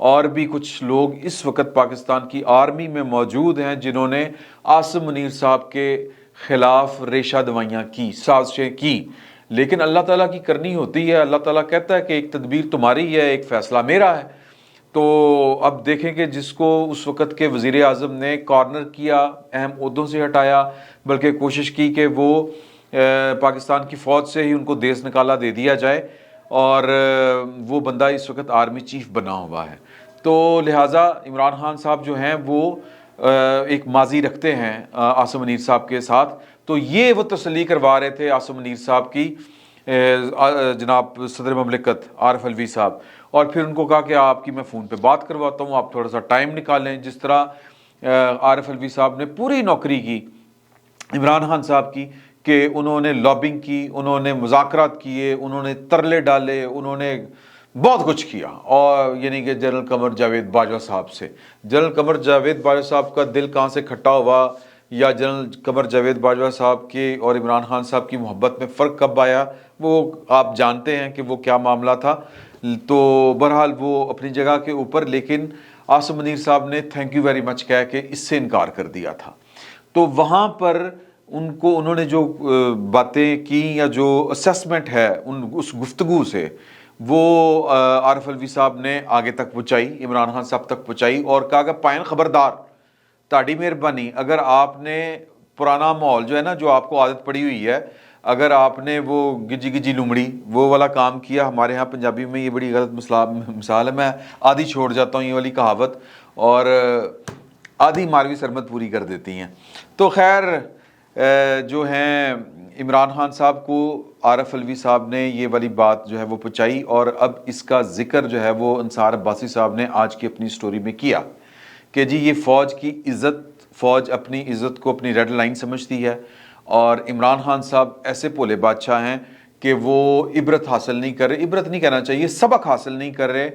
اور بھی کچھ لوگ اس وقت پاکستان کی آرمی میں موجود ہیں جنہوں نے عاصم منیر صاحب کے خلاف ریشہ دوائیاں کی، سازشیں کی، لیکن اللہ تعالیٰ کی کرنی ہوتی ہے۔ اللہ تعالیٰ کہتا ہے کہ ایک تدبیر تمہاری ہے، ایک فیصلہ میرا ہے۔ تو اب دیکھیں کہ جس کو اس وقت کے وزیر اعظم نے کارنر کیا، اہم عہدوں سے ہٹایا، بلکہ کوشش کی کہ وہ پاکستان کی فوج سے ہی ان کو دیس نکالا دے دیا جائے، اور وہ بندہ اس وقت آرمی چیف بنا ہوا ہے۔ تو لہٰذا عمران خان صاحب جو ہیں وہ ایک ماضی رکھتے ہیں عاصم منیر صاحب کے ساتھ، تو یہ وہ تسلی کروا رہے تھے عاصم منیر صاحب کی جناب صدر مملکت عارف علوی صاحب، اور پھر ان کو کہا کہ آپ کی میں فون پہ بات کرواتا ہوں، آپ تھوڑا سا ٹائم نکالیں۔ جس طرح عارف علوی صاحب نے پوری نوکری کی عمران خان صاحب کی، کہ انہوں نے لابنگ کی، انہوں نے مذاکرات کیے، انہوں نے ترلے ڈالے، انہوں نے بہت کچھ کیا، اور یعنی کہ جنرل قمر جاوید باجوہ صاحب سے، جنرل قمر جاوید باجوہ صاحب کا دل کہاں سے کھٹا ہوا، یا جنرل قمر جاوید باجوہ صاحب کے اور عمران خان صاحب کی محبت میں فرق کب آیا، وہ آپ جانتے ہیں کہ وہ کیا معاملہ تھا۔ تو بہرحال وہ اپنی جگہ کے اوپر، لیکن عاصم منیر صاحب نے تھینک یو ویری مچ کہہ کے اس سے انکار کر دیا تھا۔ تو وہاں پر انہوں نے جو باتیں کی یا جو اسیسمنٹ ہے اس گفتگو سے، وہ عارف علوی صاحب نے آگے تک پہنچائی، عمران خان صاحب تک پہنچائی، اور کہا کہ پائن خبردار، تاڑی مہربانی، اگر آپ نے پرانا ماحول جو ہے نا، جو آپ کو عادت پڑی ہوئی ہے، اگر آپ نے وہ گجی گجی لمڑی وہ والا کام کیا، ہمارے ہاں پنجابی میں یہ بڑی غلط مثال ہے، میں آدھی چھوڑ جاتا ہوں یہ والی کہاوت، اور آدھی ماروی سرمت پوری کر دیتی ہیں۔ تو خیر جو ہیں عمران خان صاحب کو عارف علوی صاحب نے یہ والی بات جو ہے وہ پہنچائی، اور اب اس کا ذکر جو ہے وہ انصار عباسی صاحب نے آج کی اپنی سٹوری میں کیا کہ جی یہ فوج کی عزت، فوج اپنی عزت کو اپنی ریڈ لائن سمجھتی ہے، اور عمران خان صاحب ایسے بھولے بادشاہ ہیں کہ وہ عبرت حاصل نہیں کر رہے، عبرت نہیں کہنا چاہیے، سبق حاصل نہیں کر رہے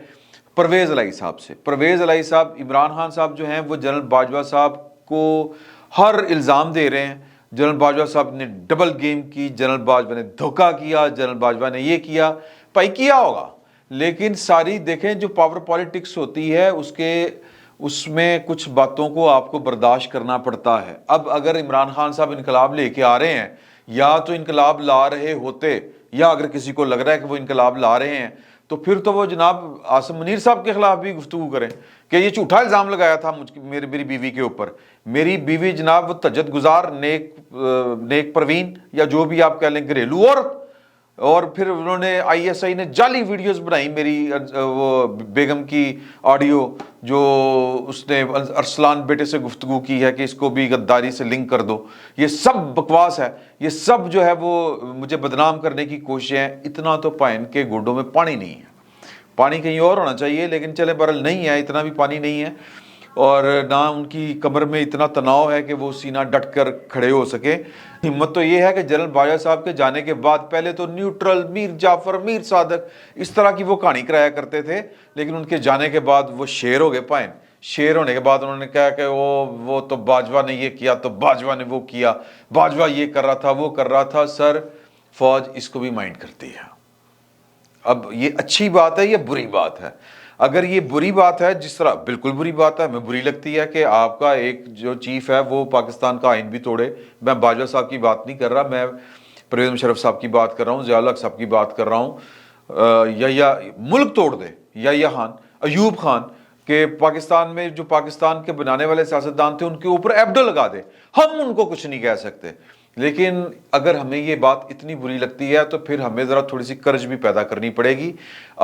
پرویز الہی صاحب سے۔ پرویز الہی صاحب، عمران خان صاحب جو ہیں وہ جنرل باجوہ صاحب کو ہر الزام دے رہے ہیں، جنرل باجوہ صاحب نے ڈبل گیم کی، جنرل باجوہ نے دھوکہ کیا، جنرل باجوہ نے یہ کیا، بھائی کیا ہوگا، لیکن ساری دیکھیں جو پاور پالیٹکس ہوتی ہے اس میں کچھ باتوں کو آپ کو برداشت کرنا پڑتا ہے۔ اب اگر عمران خان صاحب انقلاب لے کے آ رہے ہیں، یا تو انقلاب لا رہے ہوتے، یا اگر کسی کو لگ رہا ہے کہ وہ انقلاب لا رہے ہیں، تو پھر تو وہ جناب عاصم منیر صاحب کے خلاف بھی گفتگو کریں کہ یہ جھوٹا الزام لگایا تھا میری بیوی کے اوپر، میری بیوی جناب وہ تہجد گزار، نیک پروین، یا جو بھی آپ کہہ لیں، گھریلو عورت، اور پھر انہوں نے ISI نے جعلی ویڈیوز بنائی میری وہ بیگم کی آڈیو، جو اس نے ارسلان بیٹے سے گفتگو کی ہے کہ اس کو بھی غداری سے لنک کر دو۔ یہ سب بکواس ہے، یہ سب جو ہے وہ مجھے بدنام کرنے کی کوششیں ہیں۔ اتنا تو پائن کے گوڈوں میں پانی نہیں ہے، پانی کہیں اور ہونا چاہیے، لیکن چلے برل نہیں ہے، اتنا بھی پانی نہیں ہے، اور نہ ان کی کمر میں اتنا تناؤ ہے کہ وہ سینہ ڈٹ کر کھڑے ہو سکے۔ ہمت تو یہ ہے کہ جنرل باجوہ صاحب کے جانے کے بعد پہلے تو نیوٹرل، میر جعفر، میر صادق، اس طرح کی وہ کہانی کرایا کرتے تھے، لیکن ان کے جانے کے بعد وہ شیر ہو گئے پائن۔ شیر ہونے کے بعد انہوں نے کہا کہ وہ تو باجوہ نے یہ کیا، تو باجوہ نے وہ کیا، باجوہ یہ کر رہا تھا، وہ کر رہا تھا۔ سر، فوج اس کو بھی مائنڈ کرتی ہے۔ اب یہ اچھی بات ہے، یہ بری بات ہے؟ اگر یہ بری بات ہے، جس طرح بالکل بری بات ہے، ہمیں بری لگتی ہے کہ آپ کا ایک جو چیف ہے وہ پاکستان کا آئین بھی توڑے۔ میں باجوہ صاحب کی بات نہیں کر رہا، میں پرویز مشرف صاحب کی بات کر رہا ہوں، ضیاء الحق صاحب کی بات کر رہا ہوں، یا ملک توڑ دے، یا خان، ایوب خان، کہ پاکستان میں جو پاکستان کے بنانے والے سیاستدان تھے ان کے اوپر ایبڈو لگا دے، ہم ان کو کچھ نہیں کہہ سکتے۔ لیکن اگر ہمیں یہ بات اتنی بری لگتی ہے تو پھر ہمیں ذرا تھوڑی سی کرج بھی پیدا کرنی پڑے گی،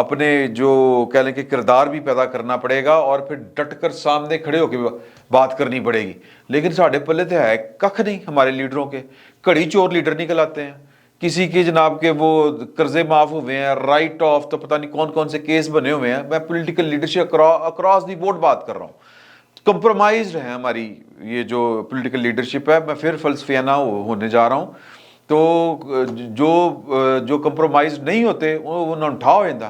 اپنے جو کہہ لیں کہ کردار بھی پیدا کرنا پڑے گا، اور پھر ڈٹ کر سامنے کھڑے ہو کے بات کرنی پڑے گی۔ لیکن ساڑھے پلے تو ہے ککھ نہیں ہمارے لیڈروں کے، کڑی چور لیڈر نکل آتے ہیں، کسی کی جناب کے وہ قرضے معاف ہوئے ہیں، رائٹ آف تو پتہ نہیں کون کون سے کیس بنے ہوئے ہیں۔ میں political leadership across the board بات کر رہا ہوں، کمپرومائزڈ ہے ہماری یہ جو پولیٹیکل لیڈرشپ ہے۔ میں پھر فلسفیانہ ہونے جا رہا ہوں، تو جو کمپرومائزڈ نہیں ہوتے وہ نہ اٹھاؤ ہوا،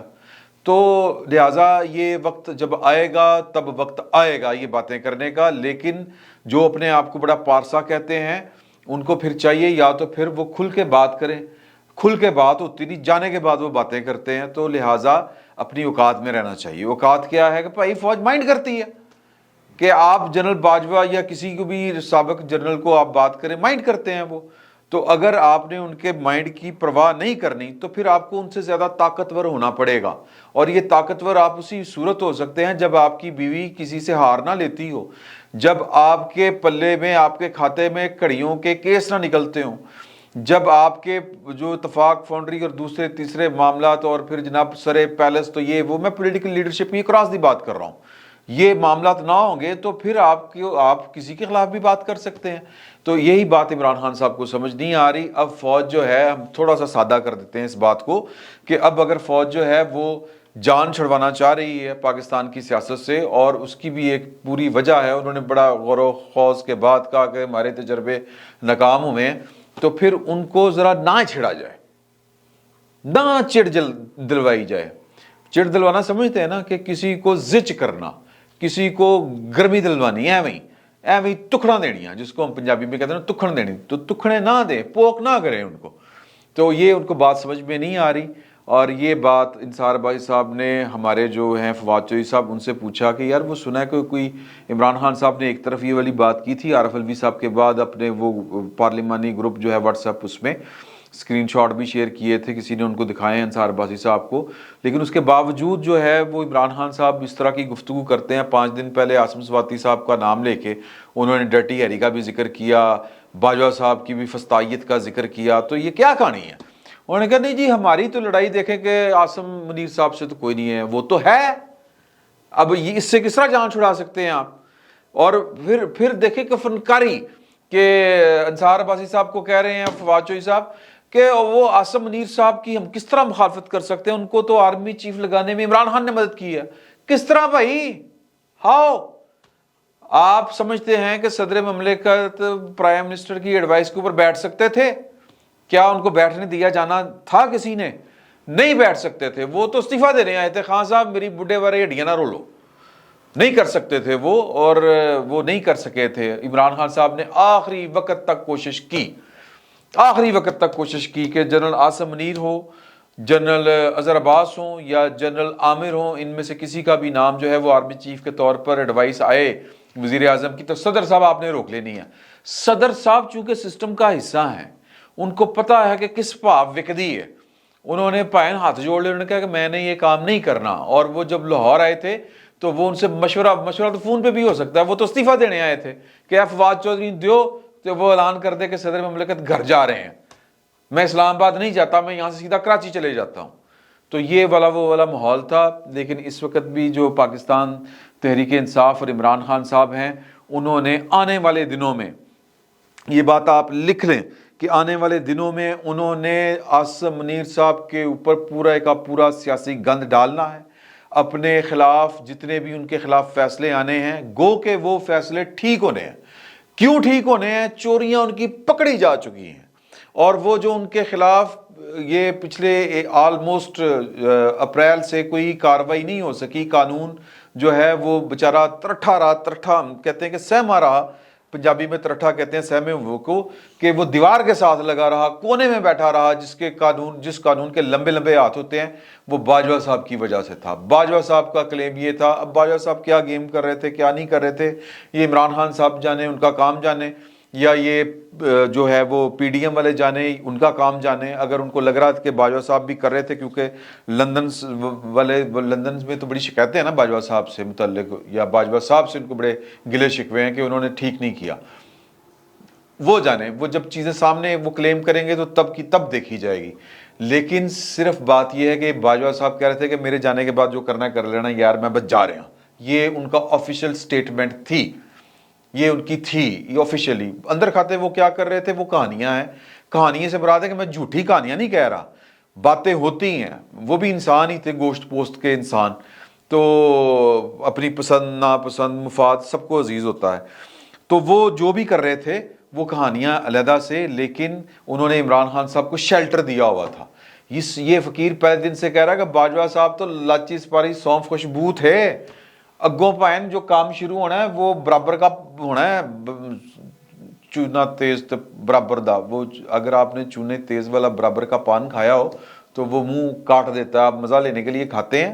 تو لہٰذا یہ وقت جب آئے گا تب وقت آئے گا یہ باتیں کرنے کا۔ لیکن جو اپنے آپ کو بڑا پارسا کہتے ہیں ان کو پھر چاہیے یا تو پھر وہ کھل کے بات کریں، کھل کے بات ہوتی نہیں، جانے کے بعد وہ باتیں کرتے ہیں۔ تو لہٰذا اپنی اوقات میں رہنا چاہیے. اوقات کیا ہے کہ بھائی فوج مائنڈ کرتی ہے کہ آپ جنرل باجوہ یا کسی کو بھی سابق جنرل کو آپ بات کریں, مائنڈ کرتے ہیں وہ. تو اگر آپ نے ان کے مائنڈ کی پرواہ نہیں کرنی تو پھر آپ کو ان سے زیادہ طاقتور ہونا پڑے گا, اور یہ طاقتور آپ اسی صورت ہو سکتے ہیں جب آپ کی بیوی کسی سے ہار نہ لیتی ہو, جب آپ کے پلے میں, آپ کے کھاتے میں کڑیوں کے کیس نہ نکلتے ہوں, جب آپ کے جو اتفاق فاؤنڈری اور دوسرے تیسرے معاملات, اور پھر جناب سرے پیلس تو یہ وہ, میں پولیٹیکل لیڈرشپ کی کراس دی بات کر رہا ہوں, یہ معاملات نہ ہوں گے تو پھر آپ کسی کے خلاف بھی بات کر سکتے ہیں. تو یہی بات عمران خان صاحب کو سمجھ نہیں آ رہی. اب فوج جو ہے, ہم تھوڑا سا سادہ کر دیتے ہیں اس بات کو, کہ اب اگر فوج جو ہے وہ جان چھڑوانا چاہ رہی ہے پاکستان کی سیاست سے, اور اس کی بھی ایک پوری وجہ ہے, انہوں نے بڑا غور و خوض کے بعد کہا کہ ہمارے تجربے ناکام ہوئے ہیں, تو پھر ان کو ذرا نہ چھڑا جائے, نہ چڑ دلوائی جائے. چڑ دلوانا سمجھتے ہیں نا, کہ کسی کو زچ کرنا, کسی کو گرمی دلوانی, ایویں تکڑا دینی, جس کو ہم پنجابی میں کہتے ہیں تکھن دینی, تو تکھڑے نہ دیں, پوک نہ کریں ان کو. تو یہ ان کو بات سمجھ میں نہیں آ رہی. اور یہ بات انصار بھائی صاحب نے ہمارے جو ہیں فواد چوہدری صاحب, ان سے پوچھا کہ یار وہ سنا ہے کہ کوئی عمران خان صاحب نے ایک طرف یہ والی بات کی تھی عارف الوی صاحب کے بعد اپنے وہ پارلیمانی گروپ جو ہے واٹس ایپ, اس میں اسکرین شاٹ بھی شیئر کیے تھے, کسی نے ان کو دکھائے ہیں انصار عباسی صاحب کو, لیکن اس کے باوجود جو ہے وہ عمران خان صاحب اس طرح کی گفتگو کرتے ہیں. 5 دن پہلے عاصم سواتی صاحب کا نام لے کے انہوں نے ڈرٹی ہیری کا بھی ذکر کیا, باجوہ صاحب کی بھی فسطائیت کا ذکر کیا. تو یہ کیا کہانی ہے؟ انہوں نے کہا نہیں جی ہماری تو لڑائی دیکھیں کہ عاصم منیر صاحب سے تو کوئی نہیں ہے, وہ تو ہے, اب یہ اس سے کس طرح جان چھڑا سکتے ہیں آپ؟ اور پھر دیکھیں کہ فنکاری کہ انصار عباسی صاحب کو کہہ رہے ہیں فواد چوہدری صاحب کہ وہ عاصم منیر صاحب کی ہم کس طرح مخالفت کر سکتے ہیں, ان کو تو آرمی چیف لگانے میں عمران خان نے مدد کی ہے. کس طرح بھائی؟ ہاؤ؟ آپ سمجھتے ہیں کہ صدر مملکت پرائم منسٹر کی ایڈوائس کے اوپر بیٹھ سکتے تھے؟ کیا ان کو بیٹھنے دیا جانا تھا کسی نے؟ نہیں بیٹھ سکتے تھے. وہ تو استعفیٰ دینے آئے تھے, خان صاحب میری بڈھے والے ہڈیاں نہ رولو, نہیں کر سکتے تھے وہ, اور وہ نہیں کر سکے تھے. عمران خان صاحب نے آخری وقت تک کوشش کی کہ جنرل عاصم منیر ہو, جنرل اظہر عباس ہوں یا جنرل عامر ہوں, ان میں سے کسی کا بھی نام جو ہے وہ آرمی چیف کے طور پر ایڈوائس آئے وزیر اعظم کی, تو صدر صاحب آپ نے روک لینی ہے. صدر صاحب چونکہ سسٹم کا حصہ ہیں, ان کو پتا ہے کہ کس پاپ وکدی ہے. انہوں نے پائن ہاتھ جوڑ لے, انہوں نے کہا کہ میں نے یہ کام نہیں کرنا. اور وہ جب لاہور آئے تھے تو وہ ان سے مشورہ تو فون پہ بھی ہو سکتا ہے, وہ تو استعفیٰ دینے آئے تھے کہ فواد چوہدری دیو, تو وہ اعلان کر دے کہ صدر مملکت گھر جا رہے ہیں, میں اسلام آباد نہیں جاتا, میں یہاں سے سیدھا کراچی چلے جاتا ہوں. تو یہ والا وہ والا ماحول تھا. لیکن اس وقت بھی جو پاکستان تحریک انصاف اور عمران خان صاحب ہیں, انہوں نے آنے والے دنوں میں, یہ بات آپ لکھ لیں کہ آنے والے دنوں میں انہوں نے عاصم منیر صاحب کے اوپر پورا کا پورا سیاسی گند ڈالنا ہے. اپنے خلاف جتنے بھی ان کے خلاف فیصلے آنے ہیں, گو کہ وہ فیصلے ٹھیک ہونے ہیں. کیوں ٹھیک ہونے ہیں؟ چوریاں ان کی پکڑی جا چکی ہیں, اور وہ جو ان کے خلاف یہ پچھلے آلموسٹ اپریل سے کوئی کاروائی نہیں ہو سکی, قانون جو ہے وہ بیچارہ ترٹھا ہم کہتے ہیں کہ سہما رہا, پنجابی میں ترٹھا کہتے ہیں سہمے ہوئے کو, کہ وہ دیوار کے ساتھ لگا رہا, کونے میں بیٹھا رہا, جس قانون کے لمبے لمبے ہاتھ ہوتے ہیں وہ باجوہ صاحب کی وجہ سے تھا. باجوہ صاحب کا کلیم یہ تھا. اب باجوہ صاحب کیا گیم کر رہے تھے, کیا نہیں کر رہے تھے, یہ عمران خان صاحب جانے, ان کا کام جانے, یا یہ جو ہے وہ پی ڈی ایم والے جانے, ان کا کام جانے. اگر ان کو لگ رہا تھا کہ باجوہ صاحب بھی کر رہے تھے, کیونکہ لندن میں تو بڑی شکایتیں ہیں نا باجوہ صاحب سے متعلق, یا باجوہ صاحب سے ان کو بڑے گلے شکوے ہیں کہ انہوں نے ٹھیک نہیں کیا. وہ جانے, وہ جب چیزیں سامنے وہ کلیم کریں گے تو تب کی تب دیکھی جائے گی. لیکن صرف بات یہ ہے کہ باجوہ صاحب کہہ رہے تھے کہ میرے جانے کے بعد جو کرنا ہے کر لینا یار, میں بس جا رہا ہوں. یہ ان کا آفیشیل سٹیٹمنٹ تھی, یہ ان کی تھی, یہ آفیشیلی. اندر کھاتے وہ کیا کر رہے تھے, وہ کہانیاں ہیں. کہانیاں سے مراد ہے کہ میں جھوٹی کہانیاں نہیں کہہ رہا, باتیں ہوتی ہیں. وہ بھی انسان ہی تھے, گوشت پوست کے انسان, تو اپنی پسند ناپسند مفاد سب کو عزیز ہوتا ہے. تو وہ جو بھی کر رہے تھے وہ کہانیاں علیحدہ سے, لیکن انہوں نے عمران خان صاحب کو شیلٹر دیا ہوا تھا. یہ فقیر پہلے دن سے کہہ رہا ہے کہ باجوہ صاحب تو لاچی سپاری سونف خوشبو تھے. اگوں پائن جو کام شروع ہونا ہے وہ برابر کا ہونا ہے, چونا تیز برابر دا. وہ اگر آپ نے چونے تیز والا برابر کا پان کھایا ہو تو وہ منہ کاٹ دیتا ہے. آپ مزہ لینے کے لیے کھاتے ہیں,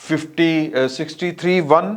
63(1)